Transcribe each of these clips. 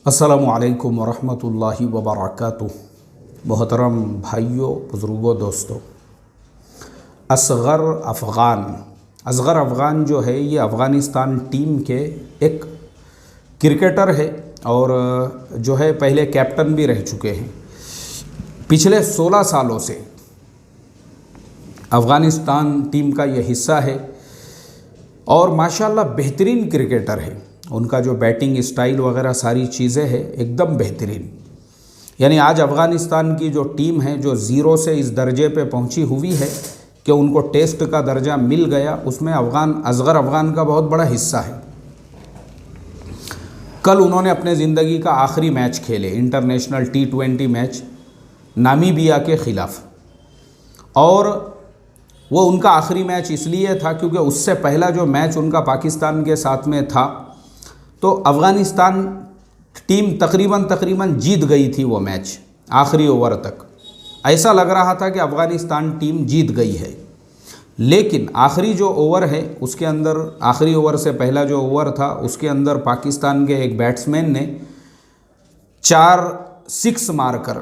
السلام علیکم ورحمۃ اللہ وبرکاتہ۔ محترم بھائیوں، بزرگوں، دوستوں، اصغر افغان جو ہے یہ افغانستان ٹیم کے ایک کرکٹر ہے اور جو ہے پہلے کیپٹن بھی رہ چکے ہیں۔ پچھلے 16 سالوں سے افغانستان ٹیم کا یہ حصہ ہے اور ماشاءاللہ بہترین کرکٹر ہے۔ ان کا جو بیٹنگ اسٹائل وغیرہ ساری چیزیں ہیں ایک دم بہترین، یعنی آج افغانستان کی جو ٹیم ہے جو زیرو سے اس درجے پہ پہنچی ہوئی ہے کہ ان کو ٹیسٹ کا درجہ مل گیا، اس میں اصغر افغان کا بہت بڑا حصہ ہے۔ کل انہوں نے اپنے زندگی کا آخری میچ کھیلے، انٹرنیشنل T20 میچ نامیبیا کے خلاف، اور وہ ان کا آخری میچ اس لیے تھا کیونکہ اس سے پہلا جو میچ ان کا پاکستان کے ساتھ میں تھا تو افغانستان ٹیم تقریباً جیت گئی تھی وہ میچ آخری اوور تک۔ ایسا لگ رہا تھا کہ افغانستان ٹیم جیت گئی ہے، لیکن آخری جو اوور ہے اس کے اندر، آخری اوور سے پہلا جو اوور تھا اس کے اندر پاکستان کے ایک بیٹسمین نے 4 6 مار کر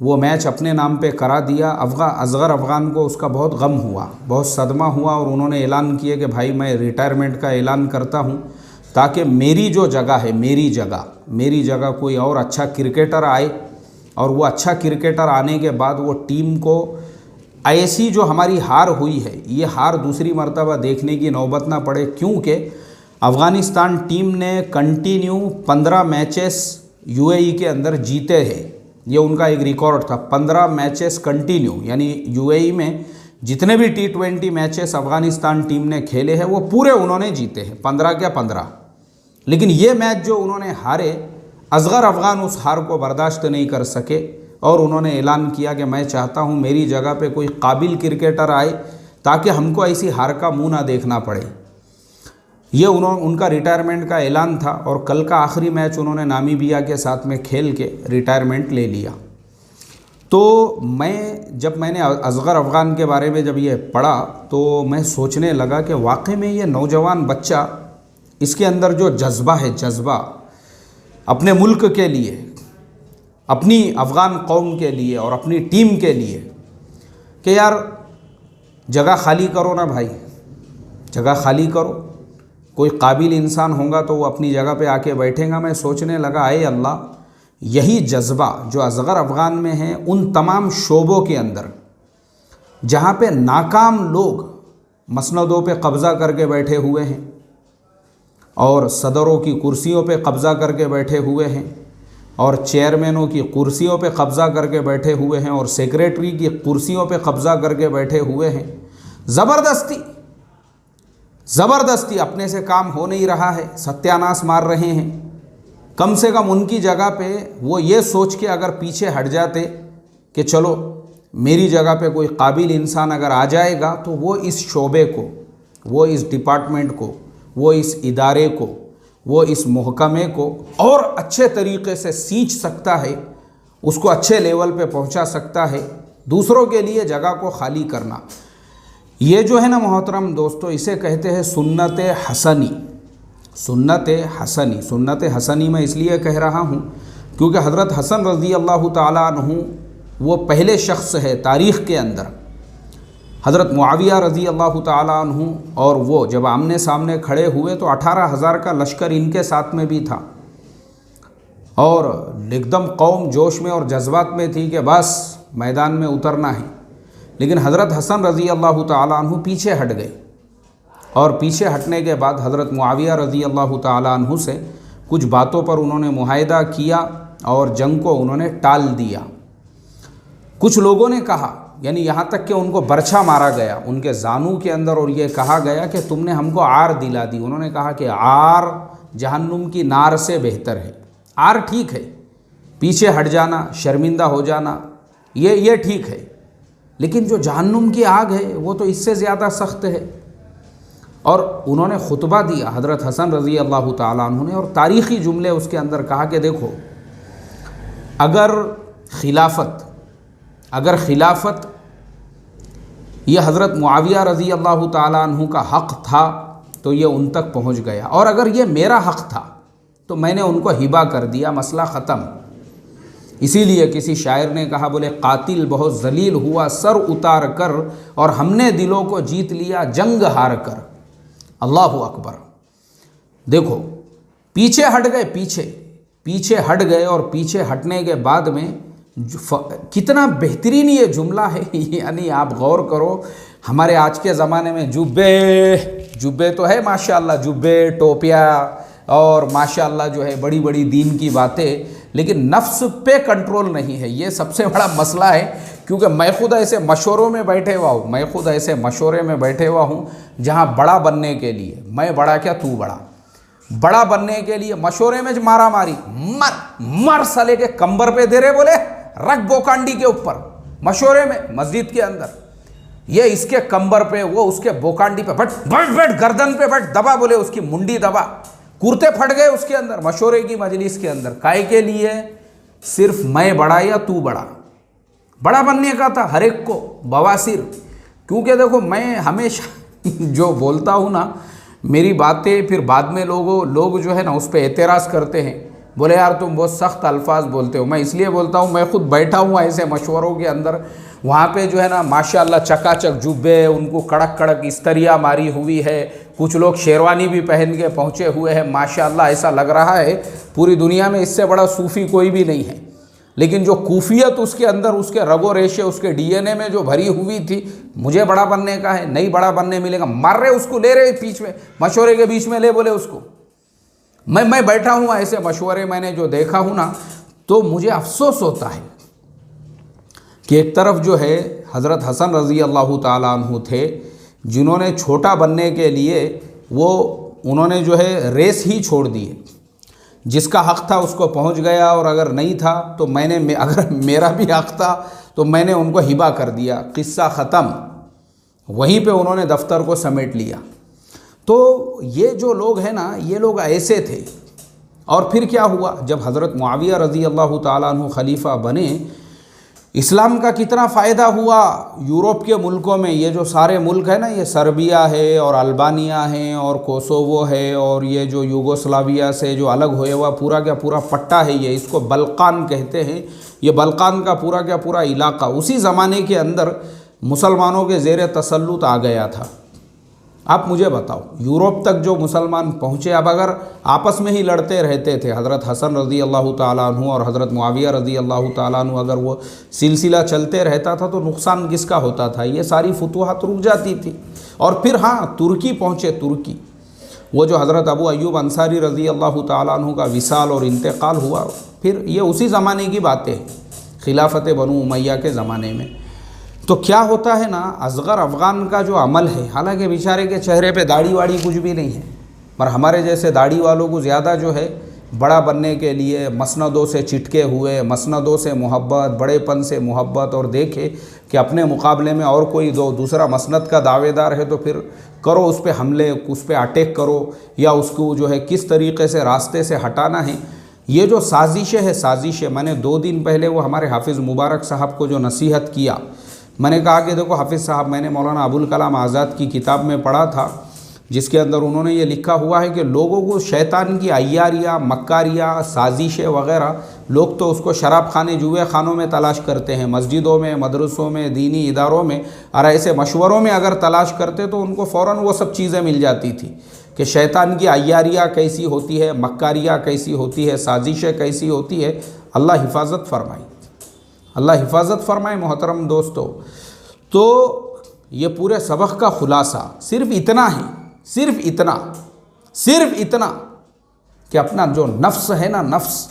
وہ میچ اپنے نام پہ کرا دیا۔ اصغر افغان کو اس کا بہت غم ہوا، بہت صدمہ ہوا، اور انہوں نے اعلان کیا کہ بھائی میں ریٹائرمنٹ کا اعلان کرتا ہوں تاکہ میری جو جگہ ہے، میری جگہ کوئی اور اچھا کرکٹر آئے، اور وہ اچھا کرکٹر آنے کے بعد وہ ٹیم کو ایسی جو ہماری ہار ہوئی ہے یہ ہار دوسری مرتبہ دیکھنے کی نوبت نہ پڑے، کیونکہ افغانستان ٹیم نے کنٹینیو 15 میچز UAE کے اندر جیتے ہیں۔ یہ ان کا ایک ریکارڈ تھا، 15 میچز کنٹینیو، یعنی UAE میں جتنے بھی T20 میچز افغانستان ٹیم نے کھیلے ہیں وہ پورے انہوں نے جیتے ہیں، 15 کے 15۔ لیکن یہ میچ جو انہوں نے ہارے، اصغر افغان اس ہار کو برداشت نہیں کر سکے اور انہوں نے اعلان کیا کہ میں چاہتا ہوں میری جگہ پہ کوئی قابل کرکٹر آئے تاکہ ہم کو ایسی ہار کا منہ نہ دیکھنا پڑے۔ یہ ان کا ریٹائرمنٹ کا اعلان تھا، اور کل کا آخری میچ انہوں نے نامیبیا کے ساتھ میں کھیل کے ریٹائرمنٹ لے لیا۔ تو جب میں نے اصغر افغان کے بارے میں جب یہ پڑھا تو میں سوچنے لگا کہ واقعی میں یہ نوجوان بچہ، اس کے اندر جو جذبہ ہے، جذبہ اپنے ملک کے لیے، اپنی افغان قوم کے لیے اور اپنی ٹیم کے لیے، کہ یار جگہ خالی کرو نا بھائی، جگہ خالی کرو، کوئی قابل انسان ہوگا تو وہ اپنی جگہ پہ آ کے بیٹھے گا۔ میں سوچنے لگا اے اللہ، یہی جذبہ جو اصغر افغان میں ہے ان تمام شعبوں کے اندر جہاں پہ ناکام لوگ مسندوں پہ قبضہ کر کے بیٹھے ہوئے ہیں اور صدروں کی کرسیوں پہ قبضہ کر کے بیٹھے ہوئے ہیں اور چیئرمینوں کی کرسیوں پہ قبضہ کر کے بیٹھے ہوئے ہیں اور سیکریٹری کی کرسیوں پہ قبضہ کر کے بیٹھے ہوئے ہیں، زبردستی اپنے سے کام ہو نہیں رہا ہے، ستیہ ناش مار رہے ہیں۔ کم سے کم ان کی جگہ پہ وہ یہ سوچ کے اگر پیچھے ہٹ جاتے کہ چلو میری جگہ پہ کوئی قابل انسان اگر آ جائے گا تو وہ اس شعبے کو، وہ اس ڈپارٹمنٹ کو، وہ اس ادارے کو، وہ اس محکمے کو اور اچھے طریقے سے سینچ سکتا ہے، اس کو اچھے لیول پہ پہنچا سکتا ہے۔ دوسروں کے لیے جگہ کو خالی کرنا، یہ جو ہے نا محترم دوستو، اسے کہتے ہیں سنت حسنی۔ سنت حسنی میں اس لیے کہہ رہا ہوں کیونکہ حضرت حسن رضی اللہ تعالیٰ عنہ وہ پہلے شخص ہے تاریخ کے اندر، حضرت معاویہ رضی اللہ تعالیٰ عنہ، اور وہ جب آمنے سامنے کھڑے ہوئے تو 18,000 کا لشکر ان کے ساتھ میں بھی تھا، اور ایک دم قوم جوش میں اور جذبات میں تھی کہ بس میدان میں اترنا ہے۔ لیکن حضرت حسن رضی اللہ تعالیٰ عنہ پیچھے ہٹ گئے، اور پیچھے ہٹنے کے بعد حضرت معاویہ رضی اللہ تعالیٰ عنہ سے کچھ باتوں پر انہوں نے معاہدہ کیا اور جنگ کو انہوں نے ٹال دیا۔ کچھ لوگوں نے کہا، یعنی یہاں تک کہ ان کو برچھا مارا گیا ان کے زانو کے اندر، اور یہ کہا گیا کہ تم نے ہم کو عار دلا دی۔ انہوں نے کہا کہ عار جہنم کی نار سے بہتر ہے۔ عار ٹھیک ہے، پیچھے ہٹ جانا، شرمندہ ہو جانا، یہ ٹھیک ہے، لیکن جو جہنم کی آگ ہے وہ تو اس سے زیادہ سخت ہے۔ اور انہوں نے خطبہ دیا حضرت حسن رضی اللہ تعالیٰ عنہ نے، اور تاریخی جملے اس کے اندر کہا کہ دیکھو، اگر خلافت یہ حضرت معاویہ رضی اللہ تعالیٰ عنہ کا حق تھا تو یہ ان تک پہنچ گیا، اور اگر یہ میرا حق تھا تو میں نے ان کو ہبہ کر دیا، مسئلہ ختم۔ اسی لیے کسی شاعر نے کہا، بولے قاتل بہت ذلیل ہوا سر اتار کر، اور ہم نے دلوں کو جیت لیا جنگ ہار کر۔ اللہ اکبر۔ دیکھو پیچھے ہٹ گئے، پیچھے ہٹ گئے، اور پیچھے ہٹنے کے بعد میں کتنا بہترین یہ جملہ ہے۔ یعنی آپ غور کرو، ہمارے آج کے زمانے میں جبے تو ہے ماشاءاللہ، جبے ٹوپیاں اور ماشاءاللہ جو ہے بڑی بڑی دین کی باتیں، لیکن نفس پہ کنٹرول نہیں ہے۔ یہ سب سے بڑا مسئلہ ہے، کیونکہ میں خود ایسے مشوروں میں بیٹھے ہوا ہوں جہاں بڑا بننے کے لیے، میں بڑا کیا تو بڑا بننے کے لیے مشورے میں مارا ماری، مر سالے کے کمبر پہ دے رہے، بولے رکھ بوکانڈی کے اوپر، مشورے میں مسجد کے اندر، یہ اس کے کمبر پہ، وہ اس کے بوکانڈی پہ، بیٹھ گردن پہ بیٹھ، دبا، بولے اس کی منڈی دبا، کرتے پھٹ گئے اس کے اندر، مشورے کی مجلس کے اندر۔ کائے کے لیے؟ صرف میں بڑا یا تو بڑا بننے کا تھا ہر ایک کو، بواسیر۔ کیونکہ دیکھو میں ہمیشہ جو بولتا ہوں نا، میری باتیں پھر بعد میں لوگ جو ہے نا اس پہ اعتراض کرتے ہیں، بولے یار تم بہت سخت الفاظ بولتے ہو۔ میں اس لیے بولتا ہوں، میں خود بیٹھا ہوں ایسے مشوروں کے اندر، وہاں پہ جو ہے نا ماشاءاللہ چکا چک جبے، ان کو کڑک کڑک استریاں ماری ہوئی ہے، کچھ لوگ شیروانی بھی پہن کے پہنچے ہوئے ہیں، ماشاءاللہ ایسا لگ رہا ہے پوری دنیا میں اس سے بڑا صوفی کوئی بھی نہیں ہے۔ لیکن جو کوفیت اس کے اندر، اس کے رگ و ریشے، اس کے ڈی این اے میں جو بھری ہوئی تھی، مجھے بڑا بننے کا ہے، نہیں بڑا بننے ملے گا، مار رہے اس کو، لے رہے بیچ میں مشورے کے بیچ میں لے، بولے اس کو۔ میں بیٹھا ہوں ایسے مشورے میں نے جو دیکھا ہوں نا، تو مجھے افسوس ہوتا ہے کہ ایک طرف جو ہے حضرت حسن رضی اللہ تعالیٰ عنہ تھے، جنہوں نے چھوٹا بننے کے لیے انہوں نے جو ہے ریس ہی چھوڑ دی، جس کا حق تھا اس کو پہنچ گیا، اور اگر نہیں تھا تو اگر میرا بھی حق تھا تو میں نے ان کو ہبہ کر دیا، قصہ ختم۔ وہیں پہ انہوں نے دفتر کو سمیٹ لیا۔ تو یہ جو لوگ ہیں نا، یہ لوگ ایسے تھے۔ اور پھر کیا ہوا؟ جب حضرت معاویہ رضی اللہ تعالیٰ عنہ خلیفہ بنے، اسلام کا کتنا فائدہ ہوا یورپ کے ملکوں میں۔ یہ جو سارے ملک ہیں نا، یہ سربیا ہے اور البانیہ ہے اور کوسوو ہے، اور یہ جو یوگوسلاویہ سے جو الگ ہوئے ہوا پورا کا پورا پٹا ہے، یہ اس کو بلقان کہتے ہیں۔ یہ بلقان کا پورا کا پورا علاقہ اسی زمانے کے اندر مسلمانوں کے زیر تسلط آ گیا تھا۔ آپ مجھے بتاؤ، یورپ تک جو مسلمان پہنچے، اب اگر آپس میں ہی لڑتے رہتے تھے، حضرت حسن رضی اللہ تعالیٰ عنہ اور حضرت معاویہ رضی اللہ تعالیٰ عنہ، اگر وہ سلسلہ چلتے رہتا تھا تو نقصان کس کا ہوتا تھا؟ یہ ساری فتوحات رک جاتی تھی۔ اور پھر ہاں، ترکی پہنچے، ترکی، وہ جو حضرت ابو ایوب انصاری رضی اللہ تعالیٰ عنہ کا وصال اور انتقال ہوا، پھر یہ اسی زمانے کی باتیں ہیں، خلافت بنو امیہ کے زمانے میں۔ تو کیا ہوتا ہے نا، اصغر افغان کا جو عمل ہے، حالانکہ بیچارے کے چہرے پہ داڑھی واڑی کچھ بھی نہیں ہے، پر ہمارے جیسے داڑھی والوں کو زیادہ جو ہے بڑا بننے کے لیے مسندوں سے چٹکے ہوئے، مسندوں سے محبت، بڑے پن سے محبت، اور دیکھے کہ اپنے مقابلے میں اور کوئی دوسرا مسند کا دعوے دار ہے تو پھر کرو اس پہ حملے، اس پہ اٹیک کرو، یا اس کو جو ہے کس طریقے سے راستے سے ہٹانا ہے۔ یہ جو سازش ہے، میں نے 2 دن پہلے وہ ہمارے حافظ مبارک صاحب کو جو نصیحت کیا، میں نے کہا کہ دیکھو حافظ صاحب، میں نے مولانا ابوالکلام آزاد کی کتاب میں پڑھا تھا، جس کے اندر انہوں نے یہ لکھا ہوا ہے کہ لوگوں کو شیطان کی عیاریاں، مکاریاں، سازشیں وغیرہ، لوگ تو اس کو شراب خانے، جوئے خانوں میں تلاش کرتے ہیں، مسجدوں میں، مدرسوں میں، دینی اداروں میں، اور ایسے مشوروں میں اگر تلاش کرتے تو ان کو فوراً وہ سب چیزیں مل جاتی تھی کہ شیطان کی عیاریاں کیسی ہوتی ہے، مکاریاں کیسی ہوتی ہے، سازشیں کیسی ہوتی ہے۔ اللہ حفاظت فرمائے، اللہ حفاظت فرمائے محترم دوستو۔ تو یہ پورے سبق کا خلاصہ صرف اتنا ہے، صرف اتنا کہ اپنا جو نفس ہے نا، نفس،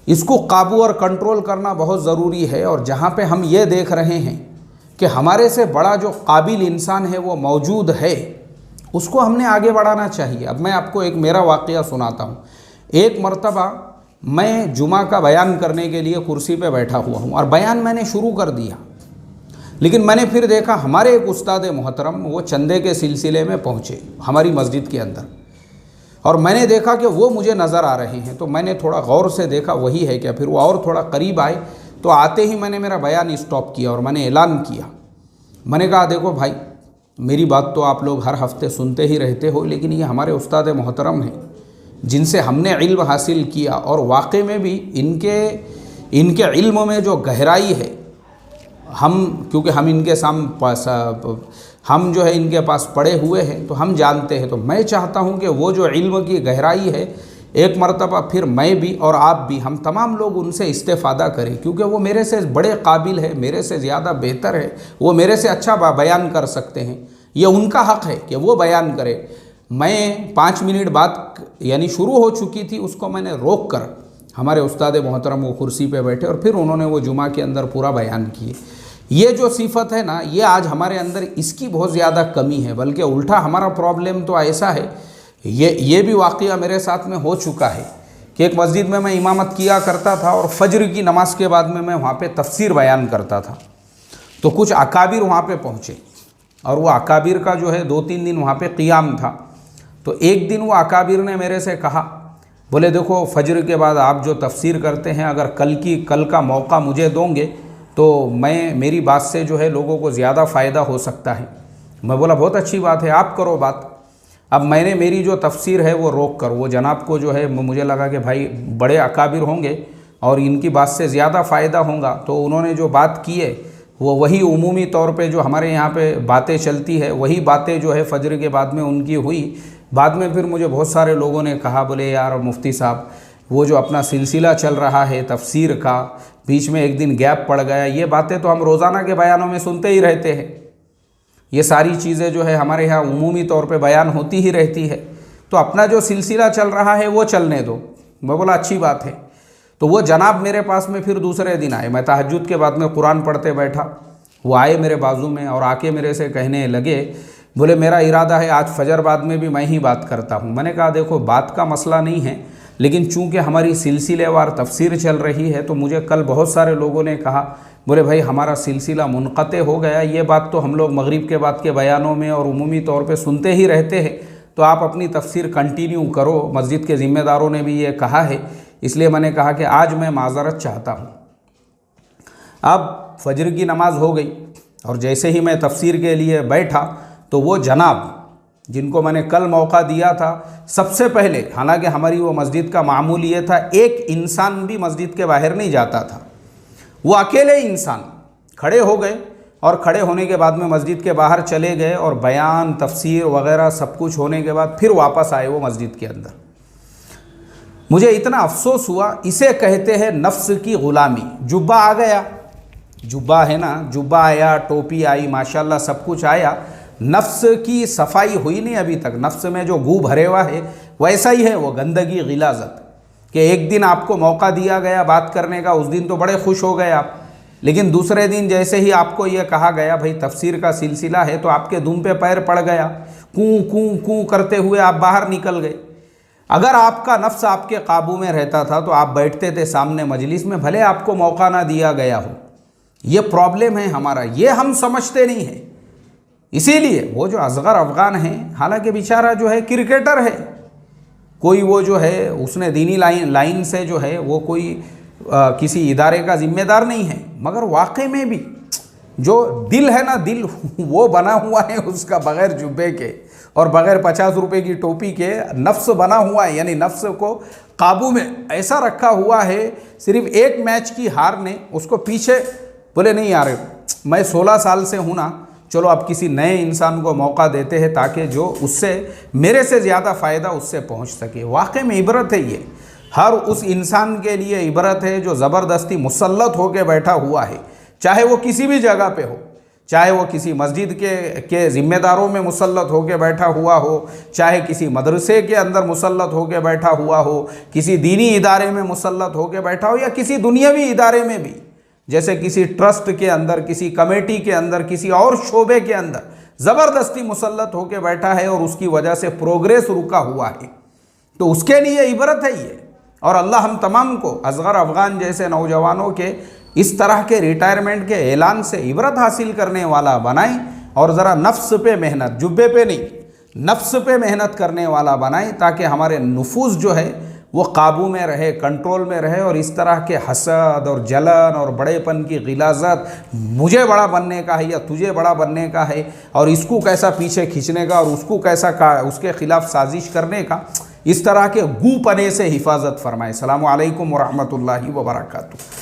اس کو قابو اور کنٹرول کرنا بہت ضروری ہے۔ اور جہاں پہ ہم یہ دیکھ رہے ہیں کہ ہمارے سے بڑا جو قابل انسان ہے وہ موجود ہے، اس کو ہم نے آگے بڑھانا چاہیے۔ اب میں آپ کو ایک میرا واقعہ سناتا ہوں۔ ایک مرتبہ میں جمعہ کا بیان کرنے کے لیے کرسی پہ بیٹھا ہوا ہوں، اور بیان میں نے شروع کر دیا، لیکن میں نے پھر دیکھا ہمارے ایک استاد محترم وہ چندے کے سلسلے میں پہنچے ہماری مسجد کے اندر، اور میں نے دیکھا کہ وہ مجھے نظر آ رہے ہیں، تو میں نے تھوڑا غور سے دیکھا وہی ہے کیا۔ پھر وہ اور تھوڑا قریب آئے تو آتے ہی میں نے میرا بیان اسٹاپ کیا اور میں نے اعلان کیا۔ میں نے کہا دیکھو بھائی، میری بات تو آپ لوگ ہر ہفتے سنتے ہی رہتے ہو، لیکن یہ ہمارے استاد محترم ہیں، جن سے ہم نے علم حاصل کیا، اور واقع میں بھی ان کے علم میں جو گہرائی ہے، کیونکہ ہم ان کے ہم جو ہے ان کے پاس پڑے ہوئے ہیں تو ہم جانتے ہیں. تو میں چاہتا ہوں کہ وہ جو علم کی گہرائی ہے ایک مرتبہ پھر میں بھی اور آپ بھی، ہم تمام لوگ ان سے استفادہ کریں، کیونکہ وہ میرے سے بڑے قابل ہے، میرے سے زیادہ بہتر ہے، وہ میرے سے اچھا بیان کر سکتے ہیں. یہ ان کا حق ہے کہ وہ بیان کرے. میں 5 منٹ بعد یعنی شروع ہو چکی تھی، اس کو میں نے روک کر، ہمارے استاد محترم وہ کرسی پہ بیٹھے اور پھر انہوں نے وہ جمعہ کے اندر پورا بیان کیے. یہ جو صفت ہے نا، یہ آج ہمارے اندر اس کی بہت زیادہ کمی ہے، بلکہ الٹا ہمارا پرابلم تو ایسا ہے. یہ بھی واقعہ میرے ساتھ میں ہو چکا ہے کہ ایک مسجد میں امامت کیا کرتا تھا اور فجر کی نماز کے بعد میں وہاں پہ تفسیر بیان کرتا تھا. تو کچھ اکابر وہاں پہ پہنچے اور وہ اکابر کا جو ہے 2-3 دن وہاں پہ قیام تھا. تو ایک دن وہ اکابر نے میرے سے کہا، بولے دیکھو فجر کے بعد آپ جو تفسیر کرتے ہیں، اگر کل کا موقع مجھے دوں گے تو میری بات سے جو ہے لوگوں کو زیادہ فائدہ ہو سکتا ہے. میں بولا بہت اچھی بات ہے، آپ کرو بات. اب میں نے میری جو تفسیر ہے وہ روک کر، وہ جناب کو جو ہے مجھے لگا کہ بھائی بڑے اکابر ہوں گے اور ان کی بات سے زیادہ فائدہ ہوگا، تو انہوں نے جو بات کی ہے وہ وہی عمومی طور پہ جو ہمارے یہاں پہ باتیں چلتی ہے وہی باتیں جو ہے فجر کے بعد میں ان کی ہوئی. بعد میں پھر مجھے بہت سارے لوگوں نے کہا، بولے یار مفتی صاحب، وہ جو اپنا سلسلہ چل رہا ہے تفسیر کا، بیچ میں ایک دن گیپ پڑ گیا، یہ باتیں تو ہم روزانہ کے بیانوں میں سنتے ہی رہتے ہیں، یہ ساری چیزیں جو ہے ہمارے یہاں عمومی طور پہ بیان ہوتی ہی رہتی ہے، تو اپنا جو سلسلہ چل رہا ہے وہ چلنے دو. میں بولا اچھی بات ہے. تو وہ جناب میرے پاس میں پھر دوسرے دن آئے، میں تہجد کے بعد میں قرآن پڑھتے بیٹھا، وہ آئے میرے بازو میں اور آ کے میرے سے کہنے لگے، بولے میرا ارادہ ہے آج فجر بعد میں بھی میں ہی بات کرتا ہوں. میں نے کہا دیکھو بات کا مسئلہ نہیں ہے، لیکن چونکہ ہماری سلسلے وار تفسیر چل رہی ہے تو مجھے کل بہت سارے لوگوں نے کہا، بولے بھائی ہمارا سلسلہ منقطع ہو گیا، یہ بات تو ہم لوگ مغرب کے بعد کے بیانوں میں اور عمومی طور پہ سنتے ہی رہتے ہیں، تو آپ اپنی تفسیر کنٹینیو کرو. مسجد کے ذمہ داروں نے بھی یہ کہا ہے، اس لیے میں نے کہا کہ آج میں معذرت چاہتا ہوں. اب فجر کی نماز ہو گئی اور جیسے ہی میں تفسیر کے لیے بیٹھا تو وہ جناب جن کو میں نے کل موقع دیا تھا، سب سے پہلے، حالانکہ ہماری وہ مسجد کا معمول یہ تھا ایک انسان بھی مسجد کے باہر نہیں جاتا تھا، وہ اکیلے انسان کھڑے ہو گئے اور کھڑے ہونے کے بعد میں مسجد کے باہر چلے گئے اور بیان تفسیر وغیرہ سب کچھ ہونے کے بعد پھر واپس آئے وہ مسجد کے اندر. مجھے اتنا افسوس ہوا. اسے کہتے ہیں نفس کی غلامی. جبہ آ گیا، جبہ ہے نا، جبہ آیا، ٹوپی آئی، ماشاءاللہ سب کچھ آیا، نفس کی صفائی ہوئی نہیں ابھی تک. نفس میں جو گو بھرے ہوا ہے ویسا ہی ہے وہ گندگی غلاظت، کہ ایک دن آپ کو موقع دیا گیا بات کرنے کا، اس دن تو بڑے خوش ہو گئے آپ، لیکن دوسرے دن جیسے ہی آپ کو یہ کہا گیا بھائی تفسیر کا سلسلہ ہے تو آپ کے دم پہ پیر پڑ گیا، کوں کوں کوں کرتے ہوئے آپ باہر نکل گئے. اگر آپ کا نفس آپ کے قابو میں رہتا تھا تو آپ بیٹھتے تھے سامنے مجلس میں، بھلے آپ کو موقع نہ دیا گیا ہو. یہ پرابلم ہے ہمارا، یہ ہم سمجھتے نہیں ہیں. اسی لیے وہ جو اصغر افغان ہیں، حالانکہ بیچارہ جو ہے کرکٹر ہے، کوئی وہ جو ہے اس نے دینی لائن سے جو ہے وہ کوئی کسی ادارے کا ذمہ دار نہیں ہے، مگر واقع میں بھی جو دل ہے نا، دل وہ بنا ہوا ہے اس کا بغیر جبے کے اور بغیر 50 روپے کی ٹوپی کے، نفس بنا ہوا ہے، یعنی نفس کو قابو میں ایسا رکھا ہوا ہے. صرف ایک میچ کی ہار نے اس کو پیچھے، بولے نہیں یار میں 16 سال سے ہوں نا، چلو اب کسی نئے انسان کو موقع دیتے ہیں تاکہ جو اس سے میرے سے زیادہ فائدہ اس سے پہنچ سکے. واقع میں عبرت ہے، یہ ہر اس انسان کے لیے عبرت ہے جو زبردستی مسلط ہو کے بیٹھا ہوا ہے، چاہے وہ کسی بھی جگہ پہ ہو، چاہے وہ کسی مسجد کے ذمہ داروں میں مسلط ہو کے بیٹھا ہوا ہو، چاہے کسی مدرسے کے اندر مسلط ہو کے بیٹھا ہوا ہو، کسی دینی ادارے میں مسلط ہو کے بیٹھا ہو، یا کسی دنیاوی ادارے میں بھی، جیسے کسی ٹرسٹ کے اندر، کسی کمیٹی کے اندر، کسی اور شعبے کے اندر زبردستی مسلط ہو کے بیٹھا ہے اور اس کی وجہ سے پروگریس رکا ہوا ہے، تو اس کے لیے عبرت ہے یہ. اور اللہ ہم تمام کو اصغر افغان جیسے نوجوانوں کے اس طرح کے ریٹائرمنٹ کے اعلان سے عبرت حاصل کرنے والا بنائیں، اور ذرا نفس پہ محنت، جبے پہ نہیں، نفس پہ محنت کرنے والا بنائیں، تاکہ ہمارے نفوس جو ہے وہ قابو میں رہے، کنٹرول میں رہے، اور اس طرح کے حسد اور جلن اور بڑے پن کی غلاظت، مجھے بڑا بننے کا ہے یا تجھے بڑا بننے کا ہے، اور اس کو کیسا پیچھے کھینچنے کا اور اس کو کیسا اس کے خلاف سازش کرنے کا، اس طرح کے گو پنے سے حفاظت فرمائے۔ السلام علیکم ورحمۃ اللہ وبرکاتہ۔